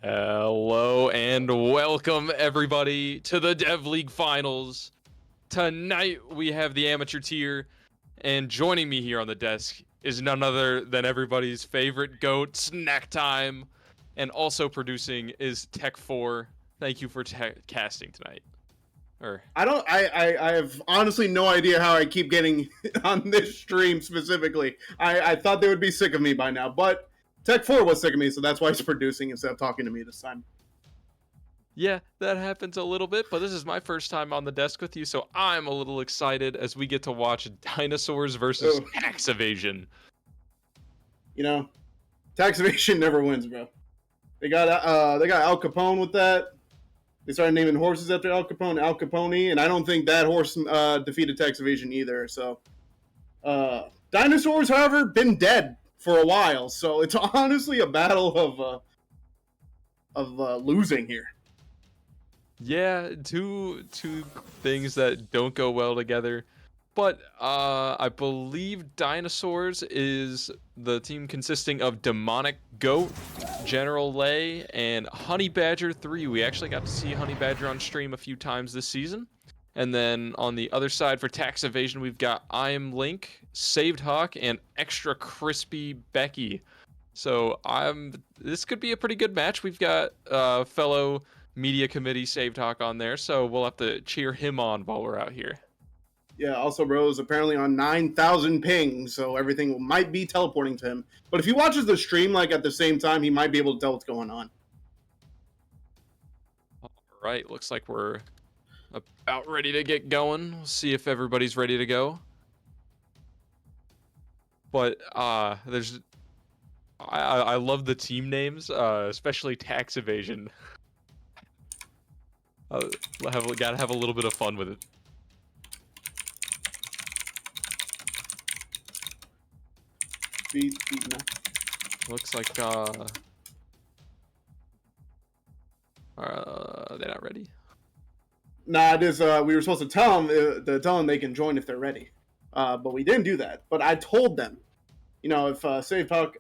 Hello and welcome everybody to the Dev League Finals. Tonight we have the amateur tier, and joining me here on the desk is none other than everybody's favorite goat, Snack Time, and also producing is TechFour. Thank you for casting tonight. I have honestly no idea how I keep getting on this stream specifically. I thought they would be sick of me by now, but TechFour was sick of me, so that's why he's producing instead of talking to me this time. Yeah, that happens a little bit, but this is my first time on the desk with you, so I'm a little excited as we get to watch Dinosaurs versus Tax Evasion. You know, Tax Evasion never wins, bro. They got Al Capone with that. They started naming horses after Al Capone, and I don't think that horse defeated Tax Evasion either. So, Dinosaurs, however, been dead for a while, so it's honestly a battle of losing here. Yeah, two things that don't go well together. But I believe Dinosaurs is the team consisting of Demonic Goat, General Lay, and Honey Badger 3. We actually got to see Honey Badger on stream a few times this season. And then on the other side for Tax Evasion, we've got I Am Link, Saved Hawk, and Extrakrispybecky. So this could be a pretty good match. We've got fellow media committee Saved Hawk on there, so we'll have to cheer him on while we're out here. Yeah, also Rose apparently on 9,000 ping, so everything might be teleporting to him. But if he watches the stream like at the same time, he might be able to tell what's going on. All right, looks like we're about ready to get going. We'll see if everybody's ready to go. But I love the team names, especially Tax Evasion. Gotta have a little bit of fun with it. Looks like they're not ready. Nah, it is. We were supposed to tell them they can join if they're ready, but we didn't do that. But I told them, if Save Hawk,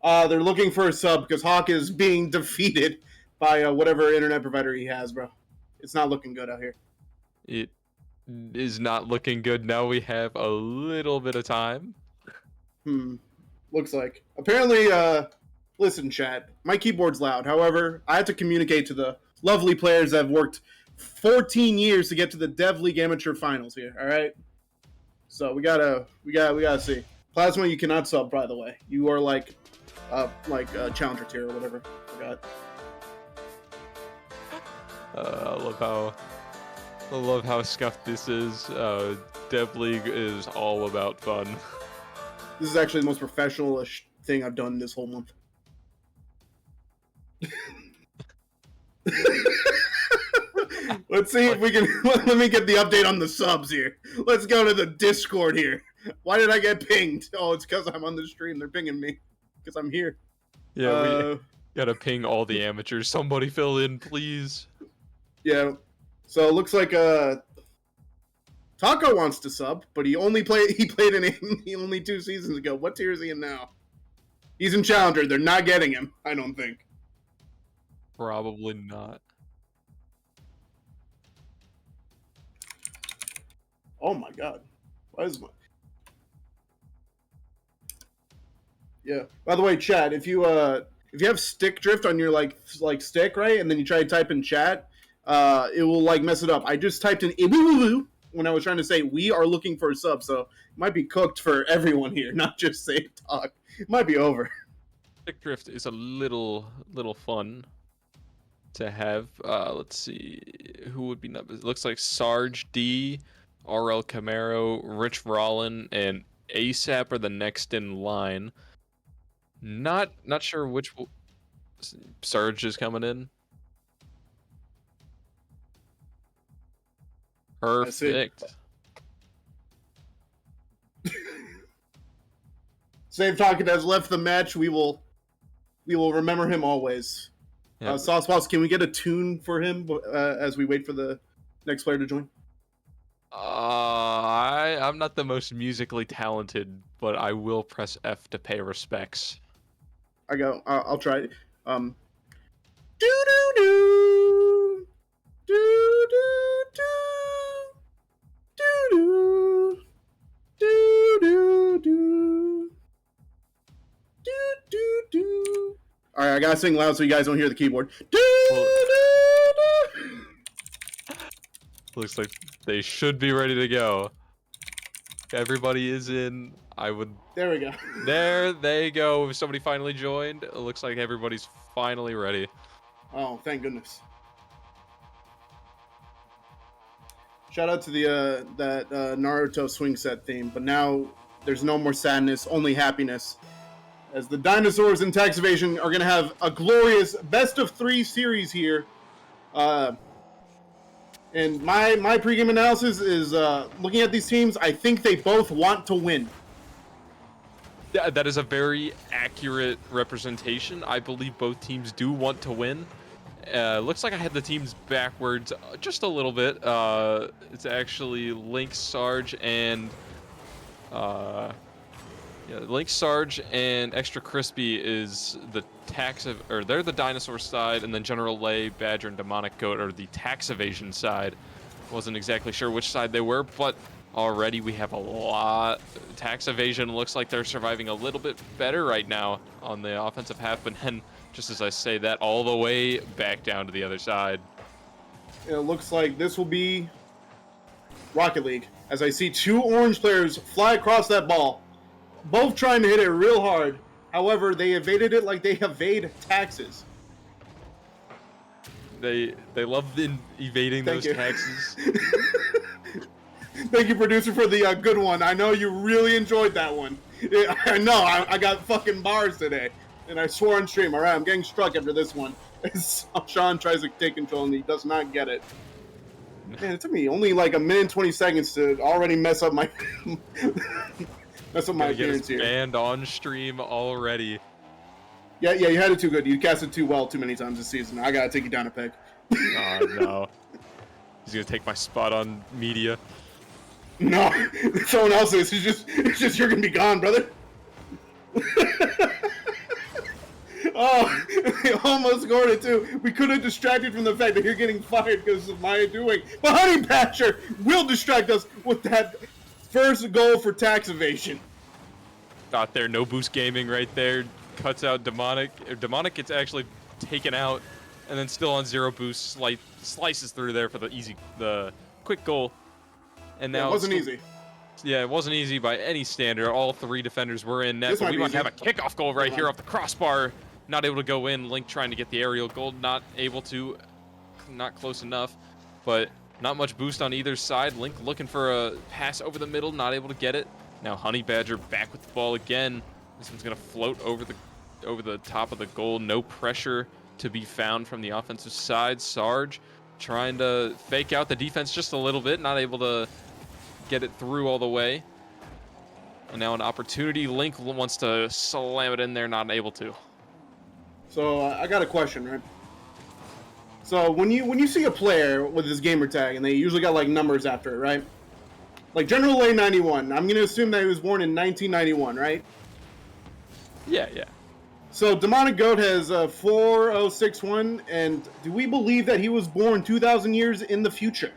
they're looking for a sub because Hawk is being defeated by whatever internet provider he has, bro. It's not looking good out here. It is not looking good. Now we have a little bit of time. Looks like. Apparently, listen, chat, my keyboard's loud. However, I have to communicate to the lovely players that have worked 14 years to get to the Dev League Amateur Finals here, all right? So we gotta see. Plasma, you cannot sub, by the way. You are like Challenger tier or whatever. Forgot. I love how scuffed this is. Dev League is all about fun. This is actually the most professional-ish thing I've done this whole month. Let's see if we can... Let me get the update on the subs here. Let's go to the Discord here. Why did I get pinged? Oh, it's because I'm on the stream. They're pinging me. Because I'm here. Yeah, we gotta ping all the amateurs. Somebody fill in, please. Yeah. So it looks like Taco wants to sub, but he played in only 2 seasons ago. What tier is he in now? He's in Challenger. They're not getting him, I don't think. Probably not. Oh my god. Why is my... Yeah. By the way, chat, if you have stick drift on your like stick, right, and then you try to type in chat, it will like mess it up. I just typed in when I was trying to say we are looking for a sub, so it might be cooked for everyone here, not just Save Talk. It might be over. Stick drift is a little fun to have. Let's see who would be it looks like SeargD, RL Camaro, Rich Rollin, and ASAP are the next in line. Not sure which Surge is coming in. Perfect. Save Talk has left the match. We will remember him always. Yep. Sauce Boss, can we get a tune for him as we wait for the next player to join? I'm not the most musically talented, but I will press F to pay respects. I'll try. Do do do. Do do do. Do do. Do do do. Do do do. All right, I gotta sing loud so you guys don't hear the keyboard. Do Well, do do. looks like they should be ready to go. Everybody is in. There we go. There they go. Somebody finally joined. It looks like everybody's finally ready. Oh, thank goodness. Shout out to the that Naruto swing set theme, but now there's no more sadness, only happiness. As the Dinosaurs and Evasion are going to have a glorious best-of-3 series here. And my pregame analysis is looking at these teams, I think they both want to win. Yeah, that is a very accurate representation. I believe both teams do want to win. Looks like I had the teams backwards just a little bit. It's actually Link, Sarge, and Link, Sarge, and Extra Crispy is the they're the Dinosaur side, and then General Lay, Badger, and Demonic Goat are the tax evasion side. Wasn't exactly sure which side they were, but already we have a lot. Tax evasion looks like they're surviving a little bit better right now on the offensive half, but then just as I say that, all the way back down to the other side. It looks like this will be Rocket League, as I see two orange players fly across that ball, both trying to hit it real hard. However, they evaded it like they evade taxes. They love evading those taxes. Thank you, producer, for the good one. I know you really enjoyed that one. I know, I got fucking bars today. And I swore on stream. All right, I'm getting struck after this one. Sean tries to take control and he does not get it. Man, it took me only like a minute and 20 seconds to already mess up my appearance here. Banned on stream already. Yeah, you had it too good. You cast it too well too many times this season. I gotta take you down a peg. Oh no. He's gonna take my spot on media. No, someone else is. It's just you're gonna be gone, brother. Oh, they almost scored it too. We could have distracted from the fact that you're getting fired because of my doing. But Honey Badger will distract us with that first goal for tax evasion. Got there, no boost gaming right there. Cuts out Demonic. Demonic gets actually taken out, and then still on zero boost, slices through there for the quick goal. And now it wasn't easy. Yeah, it wasn't easy by any standard. All three defenders were in net, but we might have a kickoff goal right here off the crossbar. Not able to go in. Link trying to get the aerial goal, not able to. Not close enough, but not much boost on either side. Link looking for a pass over the middle, not able to get it. Now Honey Badger back with the ball again. This one's gonna float over the top of the goal. No pressure to be found from the offensive side. Sarge trying to fake out the defense just a little bit, not able to get it through all the way. And now an opportunity. Link wants to slam it in there, not able to. So I got a question, right? So when you see a player with his gamer tag, and they usually got like numbers after it, right? Like General A 91. I'm gonna assume that he was born in 1991, right? Yeah. So Demonic Goat has 4061, and do we believe that he was born 2,000 years in the future?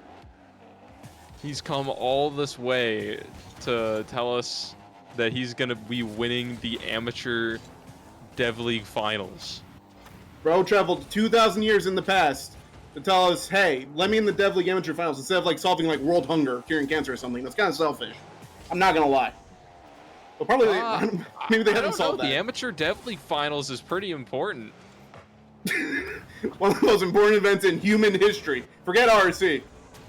He's come all this way to tell us that he's gonna be winning the amateur Dev League finals. Bro traveled 2,000 years in the past to tell us, hey, let me in the Dev League amateur finals instead of like solving like world hunger, curing cancer or something. That's kind of selfish. I'm not gonna lie. But probably maybe they haven't solved that. The amateur Dev League finals is pretty important. One of the most important events in human history. Forget RSC.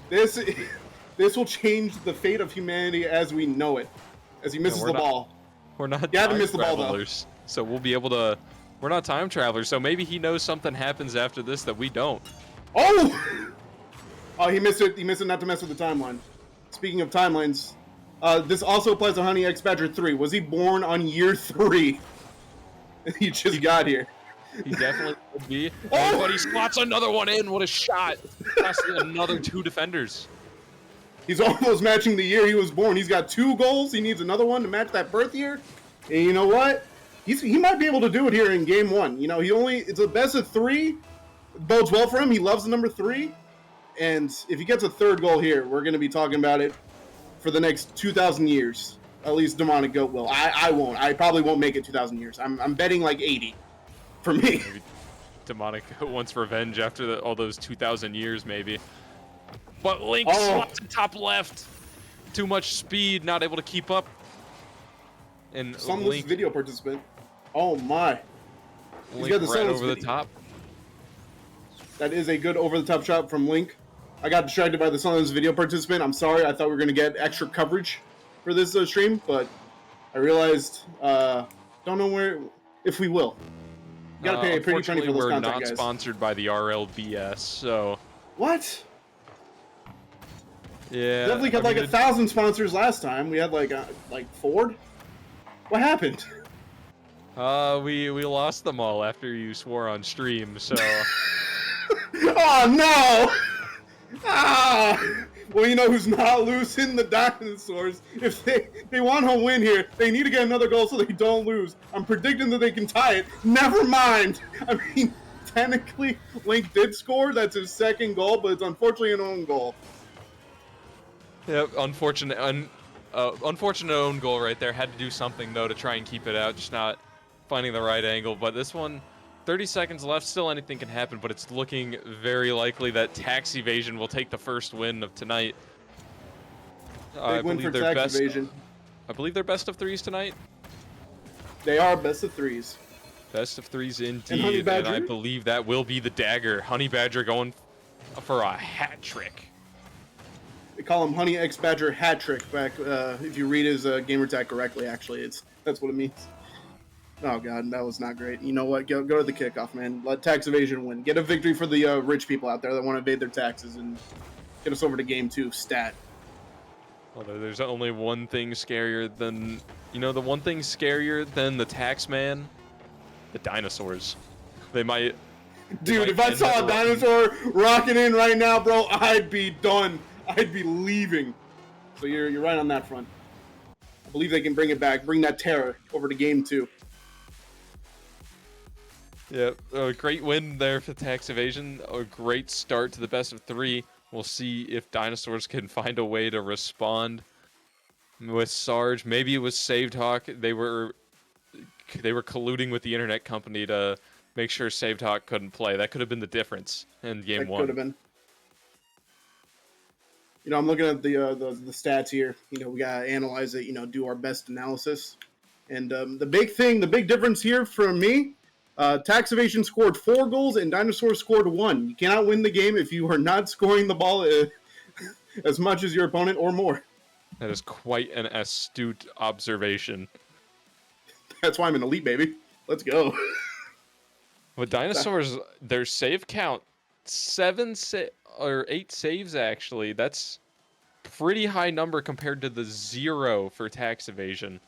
This will change the fate of humanity as we know it. As he misses the ball. We're not time travelers, so we'll be able to. We're not time travelers, so maybe he knows something happens after this that we don't. Oh! Oh, he missed it. He missed it not to mess with the timeline. Speaking of timelines, this also applies to Honey X Badger 3. Was he born on year 3? He just got here. He definitely would be. Oh, but he slots another one in. What a shot. That's another 2 defenders. He's almost matching the year he was born. He's got 2 goals. He needs another one to match that birth year. And you know what? He might be able to do it here in game 1. You know, it's a best of 3. bodes well for him. He loves the number 3. And if he gets a 3rd goal here, we're going to be talking about it for the next 2,000 years. At least Demonic Goat will. I won't. I probably won't make it 2,000 years. I'm betting like 80 for me. Maybe Demonic Goat wants revenge after all those 2,000 years, maybe. But Link slots in top left. Too much speed, not able to keep up. And Link, video participant. Oh my. Link got the right over the top. That is a good over-the-top shot from Link. I got distracted by the Sunless video participant. I'm sorry. I thought we were going to get extra coverage for this stream, but I realized don't know if we will. You got to pay a pretty penny for those content, guys. We're not sponsored by the RLBS, so... What? Yeah. Definitely got like 1,000 sponsors last time. We had like Ford. What happened? We lost them all after you swore on stream, so... Oh no! Ah! Well, you know who's not losing? The Dinosaurs. If they want to win here, they need to get another goal so they don't lose. I'm predicting that they can tie it. Never mind. I mean, technically, Link did score. That's his 2nd goal, but it's unfortunately an own goal. Yep, unfortunate own goal right there. Had to do something though to try and keep it out. Just not finding the right angle. But this one, 30 seconds left. Still anything can happen. But it's looking very likely that Tax Evasion will take the first win of tonight. Big win for Tax Evasion. I believe they're best of 3s tonight. They are best of 3s. Best of 3s indeed. And I believe that will be the dagger. Honey Badger going for a hat trick. They call him Honey X Badger hat trick back. If you read his gamer tag correctly, actually, that's what it means. Oh god, that was not great. You know what? Go to the kickoff, man. Let Tax Evasion win. Get a victory for the rich people out there that want to evade their taxes and get us over to game 2 stat. Although there's only one thing scarier than the one thing scarier than the tax man, the dinosaurs. They might. Dude, if I saw a dinosaur rocking in right now, bro, I'd be done. I'd be leaving. So you're right on that front. I believe they can bring it back, bring that terror over to game 2. Yeah, a great win there for Tax Evasion. A great start to the best of 3. We'll see if Dinosaurs can find a way to respond with Sarge. Maybe it was SeargD. They were colluding with the internet company to make sure SeargD couldn't play. That could have been the difference in game 1. That could have been. I'm looking at the stats here. We gotta analyze it. Do our best analysis. And the big difference here for me, Tax Evasion scored 4 goals and Dinosaurs scored 1. You cannot win the game if you are not scoring the ball as much as your opponent or more. That is quite an astute observation. That's why I'm an elite, baby. Let's go. But Dinosaurs, their save count, 8 saves actually. That's pretty high number compared to the 0 for Tax Evasion.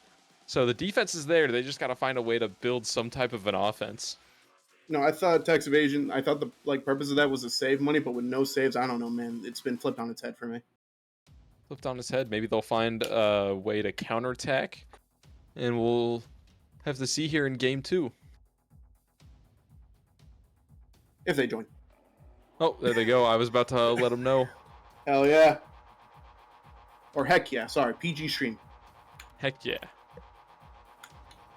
So the defense is there. They just got to find a way to build some type of an offense. I thought Tax Evasion, I thought the purpose of that was to save money, but with no saves, I don't know, man. It's been flipped on its head for me. Flipped on its head. Maybe they'll find a way to counterattack, and we'll have to see here in game 2. If they join. Oh, there they go. I was about to let them know. Hell yeah. Or heck yeah. Sorry, PG stream. Heck yeah.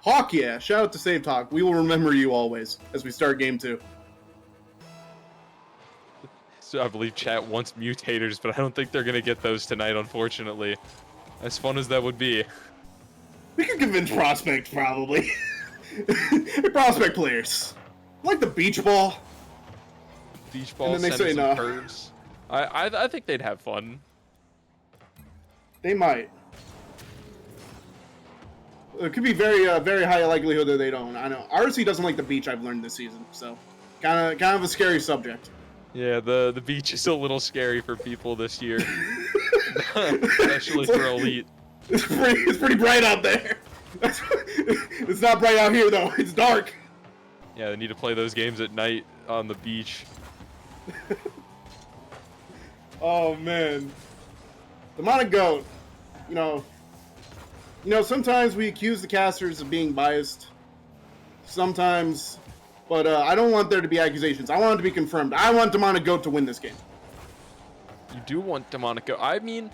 Hawk yeah. Shout out to Save Talk. We will remember you always as we start game 2. So I believe chat wants mutators, but I don't think they're going to get those tonight, unfortunately. As fun as that would be. We could convince Prospect, probably. Prospect players. Like the beach ball. Beach ball, and then they say no. Curves. I think they'd have fun. They might. It could be very high likelihood that they don't. I know RSC doesn't like the beach. I've learned this season, so kind of a scary subject. Yeah, the beach is a little scary for people this year, especially for elite. It's pretty bright out there. It's not bright out here though. It's dark. Yeah, they need to play those games at night on the beach. Oh man, Demonic Goat. Sometimes we accuse the casters of being biased. Sometimes But I don't want there to be accusations. I want it to be confirmed. I want Demonic Goat to win this game. You do want Demonic Goat. I mean,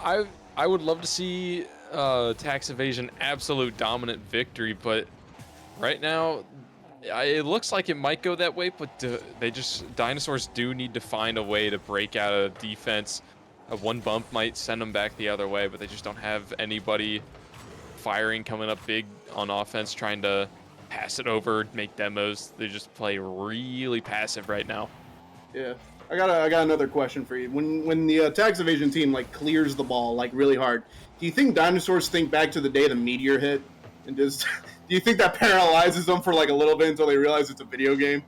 I would love to see Tax Evasion absolute dominant victory, but right now it looks like it might go that way. But Dinosaurs do need to find a way to break out of defense. One bump might send them back the other way, but they just don't have anybody firing coming up big on offense, trying to pass it over, make demos. They just play really passive right now. Yeah. I got another question for you. When the Tax Evasion team like clears the ball like really hard, do you think Dinosaurs think back to the day the meteor hit and just do you think that paralyzes them for like a little bit until they realize it's a video game?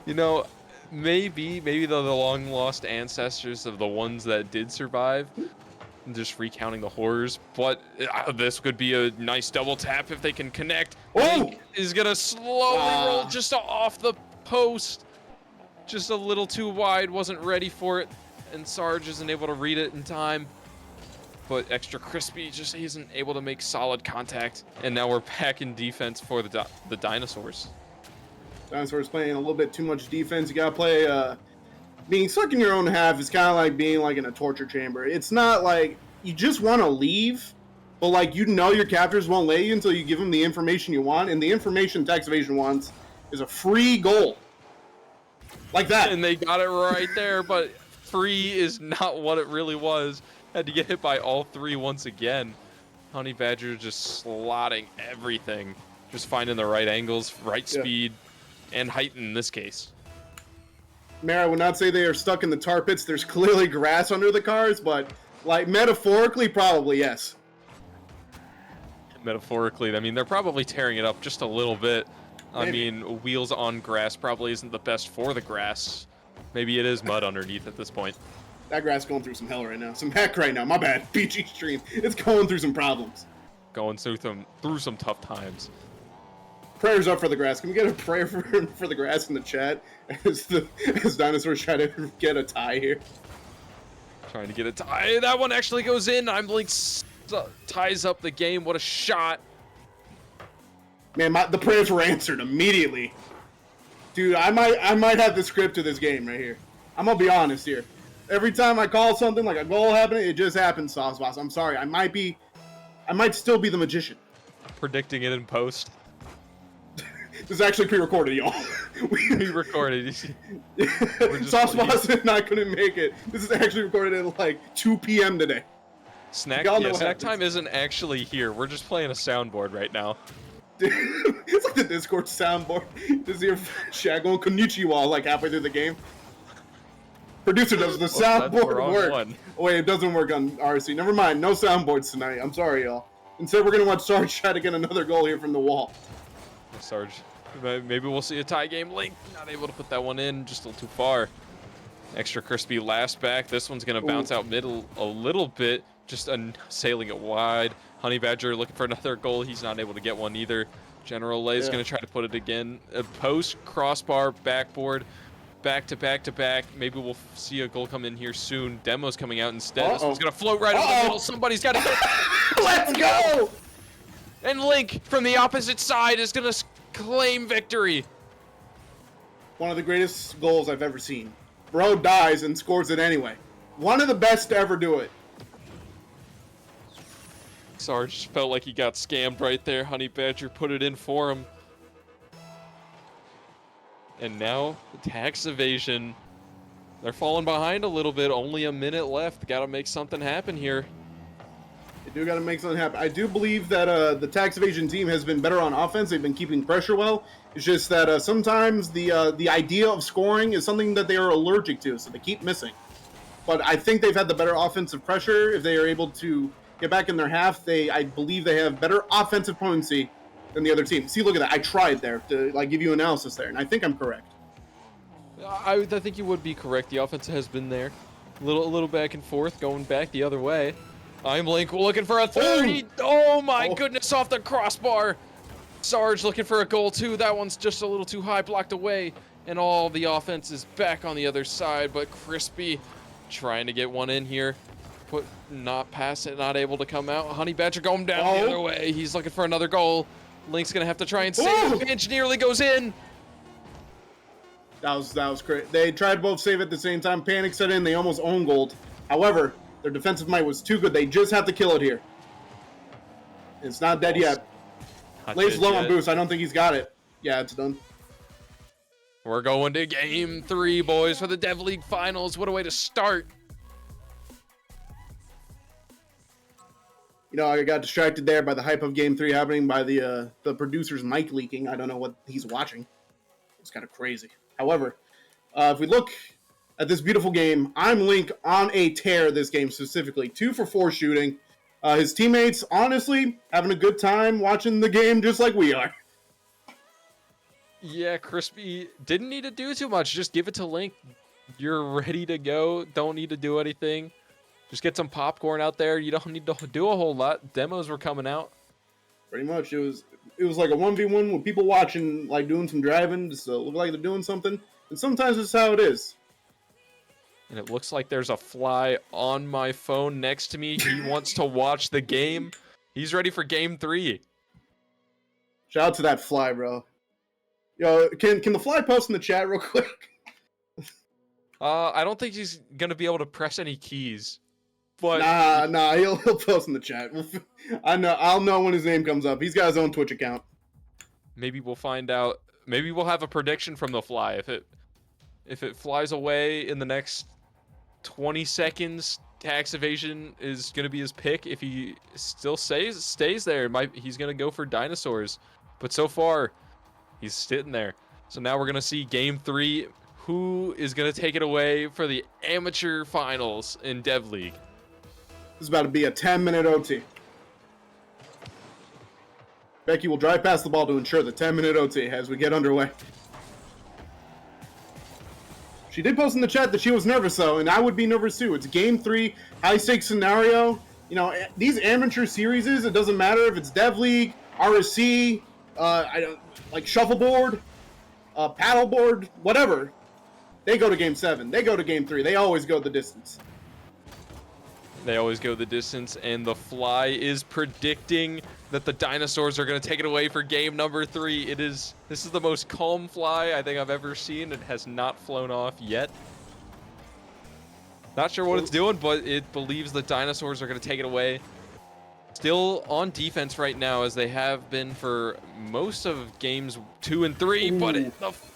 You know, maybe they're the long lost ancestors of the ones that did survive, just recounting the horrors. But this could be a nice double tap if they can connect. Link is gonna slowly roll just off the post. Just a little too wide, wasn't ready for it, and Sarge isn't able to read it in time. But Extracrispy just isn't able to make solid contact, and now we're back in defense for the Dinosaurs. Dinosaurs playing a little bit too much defense. You gotta play. Being stuck in your own half is kind of like being like in a torture chamber. It's not like you just want to leave, but like you know your captors won't let you until you give them the information you want, and the information Tax Evasion wants is a free goal. Like that. And they got it right there, but free is not what it really was. Had to get hit by all three once again. Honey Badger just slotting everything. Just finding the right angles, right speed, and height in this case. Mara would not say they are stuck in the tar pits. There's clearly grass under the cars, but like metaphorically, probably yes. Metaphorically, I mean, they're probably tearing it up just a little bit. Maybe. I mean, wheels on grass probably isn't the best for the grass. Maybe it is mud underneath at this point. That grass going through some hell right now. Some heck right now. My bad. PG stream. It's going through some problems. Going through some tough times. Prayers up for the grass. Can we get a prayer for the grass in the chat as Dinosaurs try to get a tie here? Trying to get a tie. That one actually goes in. Link ties up the game. What a shot. Man, the prayers were answered immediately. Dude, I might have the script to this game right here. I'm gonna be honest here. Every time I call something like a goal happening, it just happens, Sauce Boss. I'm sorry. I might still be the magician. Predicting it in post. This is actually pre-recorded, y'all. Pre-recorded. Sauce Boss not gonna make it. This is actually recorded at like 2 p.m. today. Snack time isn't actually here. We're just playing a soundboard right now. It's like the Discord soundboard. Just hear Shaq going konnichiwa like halfway through the game. Producer, does the soundboard work? Oh, wait, it doesn't work on RSC. Never mind, no soundboards tonight. I'm sorry, y'all. Instead, we're gonna watch Sarge try to get another goal here from the wall. Sarge, maybe we'll see a tie game. Link not able to put that one in, just a little too far. Extracrispy last back. This one's gonna bounce out middle a little bit, just sailing it wide. Honey Badger looking for another goal. He's not able to get one either. General Lay is going to try to put it again. A post, crossbar, backboard, back to back to back. Maybe we'll see a goal come in here soon. Demo's coming out instead. This one's going to float right over the middle. Somebody's got to hit. Let's go! And Link from the opposite side is going to claim victory. One of the greatest goals I've ever seen. Bro dies and scores it anyway. One of the best to ever do it. Sarge felt like he got scammed right there. Honey Badger put it in for him. And now, Tax Evasion. They're falling behind a little bit. Only a minute left. Got to make something happen here. They do got to make something happen. I do believe that the Tax Evasion team has been better on offense. They've been keeping pressure well. It's just that sometimes the idea of scoring is something that they are allergic to, so they keep missing. But I think they've had the better offensive pressure. If they are able to get back in their half, I believe they have better offensive potency than the other team. See, look at that. I tried there to like give you analysis there, and I think I'm correct. I think you would be correct. The offense has been there. A little back and forth, going back the other way. I'm Link looking for a 30. Oh my goodness, off the crossbar. Sarge looking for a goal too. That one's just a little too high, blocked away. And all the offense is back on the other side, but Crispy trying to get one in here. Not pass it, not able to come out. Honey Badger going down the other way. He's looking for another goal. Link's gonna have to try and save the pinch. Nearly goes in. That was great. They tried to both save at the same time. Panic set in. They almost own gold. However, their defensive might was too good. They just have to kill it here. It's not dead yet. Lays low on boost. I don't think he's got it. Yeah, it's done. We're going to game 3, boys, for the Dev League Finals. What a way to start. You know, I got distracted there by the hype of game 3 happening, by the producer's mic leaking. I don't know what he's watching. It's kind of crazy. However, if we look at this beautiful game, I'm Link on a tear this game specifically. 2 for 4 shooting. His teammates, honestly, having a good time watching the game just like we are. Yeah, Crispy didn't need to do too much. Just give it to Link. You're ready to go. Don't need to do anything. Just get some popcorn out there. You don't need to do a whole lot. Demos were coming out. Pretty much. It was like a 1v1 with people watching, like doing some driving, just look like they're doing something. And sometimes it's how it is. And it looks like there's a fly on my phone next to me. He wants to watch the game. He's ready for game 3. Shout out to that fly, bro. Yo, can the fly post in the chat real quick? I don't think he's gonna be able to press any keys. But nah, he'll post in the chat. I'll know when his name comes up. He's got his own Twitch account. Maybe we'll find out. Maybe we'll have a prediction from the fly. If it flies away in the next 20 seconds, Tax Evasion is gonna be his pick. If he still stays there, he's gonna go for Dinosaurs. But so far, he's sitting there. So now we're gonna see game 3. Who is gonna take it away for the amateur finals in Dev League? This is about to be a 10-minute OT. Becky will drive past the ball to ensure the 10-minute OT as we get underway. She did post in the chat that she was nervous, though, and I would be nervous, too. It's game 3, high-stakes scenario. You know, these amateur series, it doesn't matter if it's Dev League, RSC, like shuffleboard, paddleboard, whatever. They go to game 7. They go to game 3. They always go the distance. They always go the distance, and the fly is predicting that the Dinosaurs are going to take it away for game number 3. This is the most calm fly I think I've ever seen. It has not flown off yet. Not sure what it's doing, but it believes the Dinosaurs are going to take it away. Still on defense right now, as they have been for most of games 2 and 3, but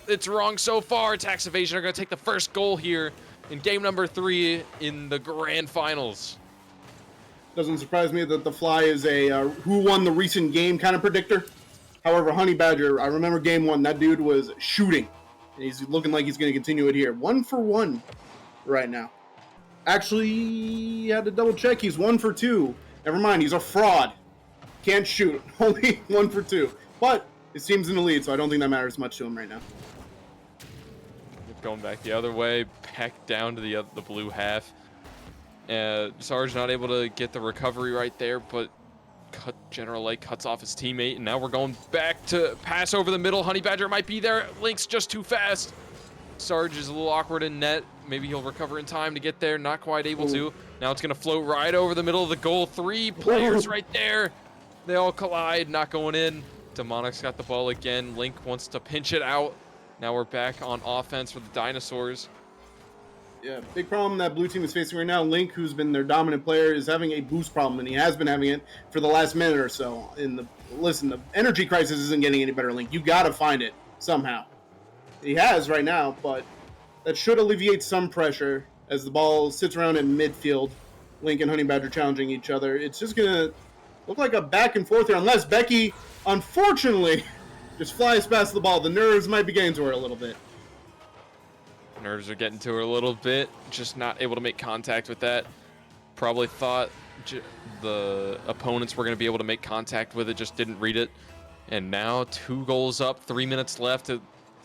it's wrong so far. Tax Evasion are going to take the first goal here in game number 3 in the grand finals. Doesn't surprise me that the fly is a who won the recent game kind of predictor. However, Honey Badger, I remember game 1, that dude was shooting. And he's looking like he's going to continue it here. 1 for 1 right now. Actually, had to double check. He's 1 for 2. Never mind, he's a fraud. Can't shoot. Only 1 for 2. But his team's in the lead, so I don't think that matters much to him right now. Going back the other way, back down to the blue half. Sarge not able to get the recovery right there, but General Lake cuts off his teammate, and now we're going back to pass over the middle. Honey Badger might be there. Link's just too fast. Sarge is a little awkward in net. Maybe he'll recover in time to get there. Not quite able to. Now it's going to float right over the middle of the goal. 3 players right there. They all collide, not going in. Demonic's got the ball again. Link wants to pinch it out. Now we're back on offense for the Dinosaurs. Yeah, big problem that blue team is facing right now. Link, who's been their dominant player, is having a boost problem, and he has been having it for the last minute or so. Listen, the energy crisis isn't getting any better, Link. You got to find it somehow. He has right now, but that should alleviate some pressure as the ball sits around in midfield. Link and Honey Badger challenging each other. It's just going to look like a back and forth here, unless Becky, unfortunately, just flies past the ball. The nerves might be getting to her a little bit. Nerves are getting to her a little bit. Just not able to make contact with that. Probably thought the opponents were going to be able to make contact with it, just didn't read it. And now 2 goals up, 3 minutes left.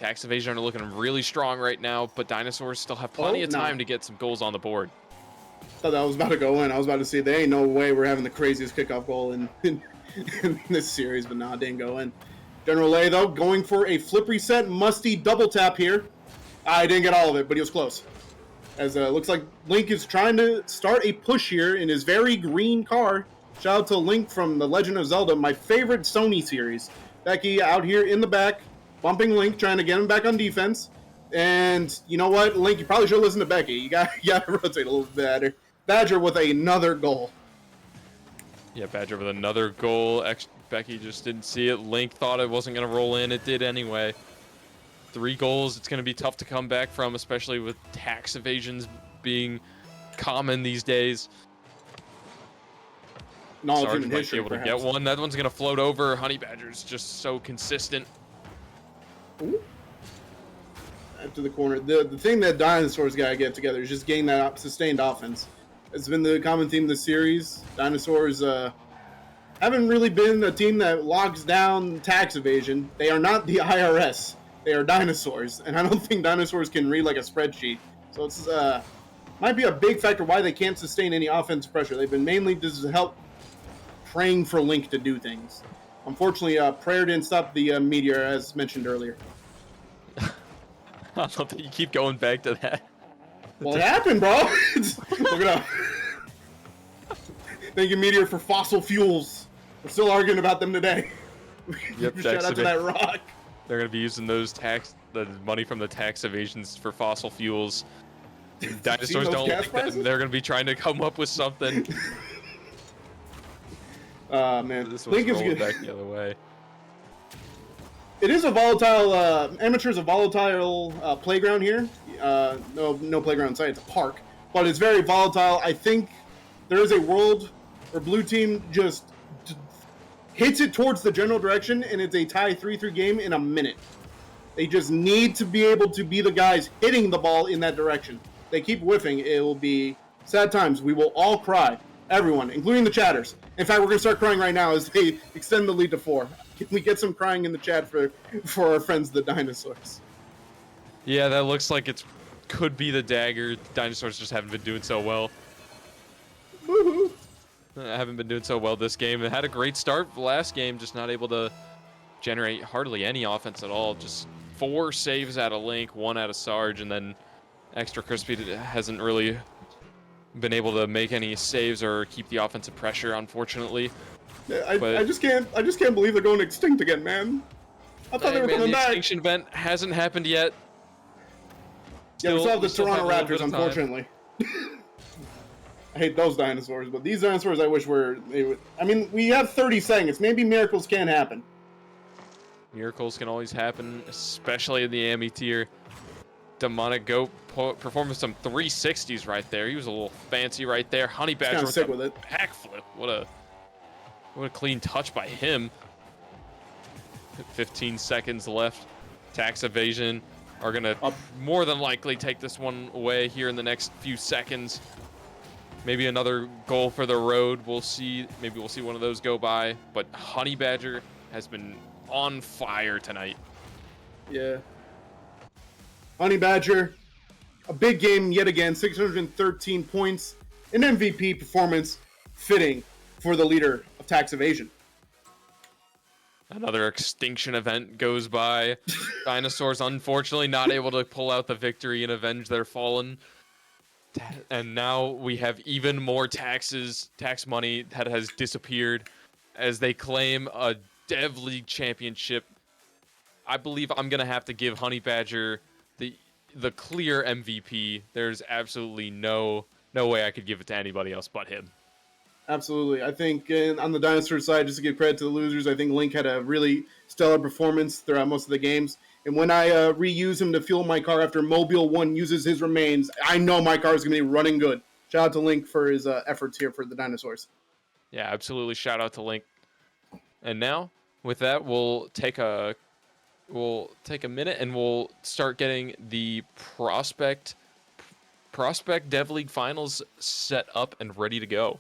Tax Evasion are looking really strong right now, but Dinosaurs still have plenty of time to get some goals on the board. Thought that was about to go in. I was about to say, there ain't no way we're having the craziest kickoff goal in this series, but nah, it didn't go in. General A, though, going for a flip reset, musty double tap here. I didn't get all of it, but he was close. As looks like Link is trying to start a push here in his very green car. Shout out to Link from The Legend of Zelda, my favorite Sony series. Becky out here in the back, bumping Link, trying to get him back on defense. And you know what, Link, you probably should listen to Becky. You got to rotate a little bit better. Badger with another goal. Yeah, Badger with another goal. Becky just didn't see it. Link thought it wasn't going to roll in. It did anyway. 3 goals. It's going to be tough to come back from, especially with tax evasions being common these days. Sarge might be able to get one. That one's going to float over. Honey Badger's just so consistent. Ooh. After the corner. The thing that Dinosaurs got to get together is just getting that sustained offense. It's been the common theme of the series. Dinosaurs haven't really been a team that locks down tax evasion. They are not the IRS. They are Dinosaurs. And I don't think Dinosaurs can read like a spreadsheet. So it's might be a big factor why they can't sustain any offensive pressure. They've been mainly just help praying for Link to do things. Unfortunately, prayer didn't stop the meteor, as mentioned earlier. I love that you keep going back to that. Well, it happened, bro. Look it up. Thank you, Meteor, for fossil fuels. We're still arguing about them today. Yep, shout out to that rock. They're going to be using the money from the tax evasions for fossil fuels. Dinosaurs don't like that. They're going to be trying to come up with something. Man. This one's rolling back the other way. It is a volatile, Amateur's a volatile playground here. No playground site, it's a park. But it's very volatile. I think there is a world where blue team just hits it towards the general direction, and it's a tie 3-3 game in a minute. They just need to be able to be the guys hitting the ball in that direction. They keep whiffing, it will be sad times. We will all cry. Everyone, including the chatters. In fact, we're going to start crying right now as they extend the lead to 4. Can we get some crying in the chat for our friends, the Dinosaurs? Yeah, that looks like it could be the dagger. Dinosaurs just haven't been doing so well. Woohoo! Haven't been doing so well this game. It had a great start last game, just not able to generate hardly any offense at all. Just 4 saves out of Link, 1 out of Sarge, and then Extrakrispy hasn't really been able to make any saves or keep the offensive pressure, unfortunately. I just can't believe they're going extinct again, man. I thought they were coming back. The extinction event hasn't happened yet. Yeah, we still have the Toronto Raptors, unfortunately. I hate those dinosaurs, but these dinosaurs I wish they would. I mean, we have 30 seconds. Maybe miracles can happen. Miracles can always happen, especially in the AME tier. Demonic Goat performing some 360s right there. He was a little fancy right there. Honey Badger with a backflip. What a clean touch by him. 15 seconds left. Tax evasion are going to more than likely take this one away here in the next few seconds. Maybe another goal for the road. We'll see. Maybe we'll see one of those go by. But Honey Badger has been on fire tonight. Yeah. Honey Badger, a big game yet again. 613 points. An MVP performance fitting for the leader of tax evasion. Another extinction event goes by. Dinosaurs, unfortunately, not able to pull out the victory and avenge their fallen. And now we have even more tax money that has disappeared as they claim a Dev League championship. I believe I'm going to have to give Honey Badger the clear MVP. There's absolutely no way I could give it to anybody else but him. Absolutely. I think on the Dinosaur side, just to give credit to the losers, I think Link had a really stellar performance throughout most of the games. And when I reuse him to fuel my car after Mobile 1 uses his remains, I know my car is going to be running good. Shout out to Link for his efforts here for the Dinosaurs. Yeah, absolutely. Shout out to Link. And now, with that, we'll take a minute and we'll start getting the Prospect Dev League Finals set up and ready to go.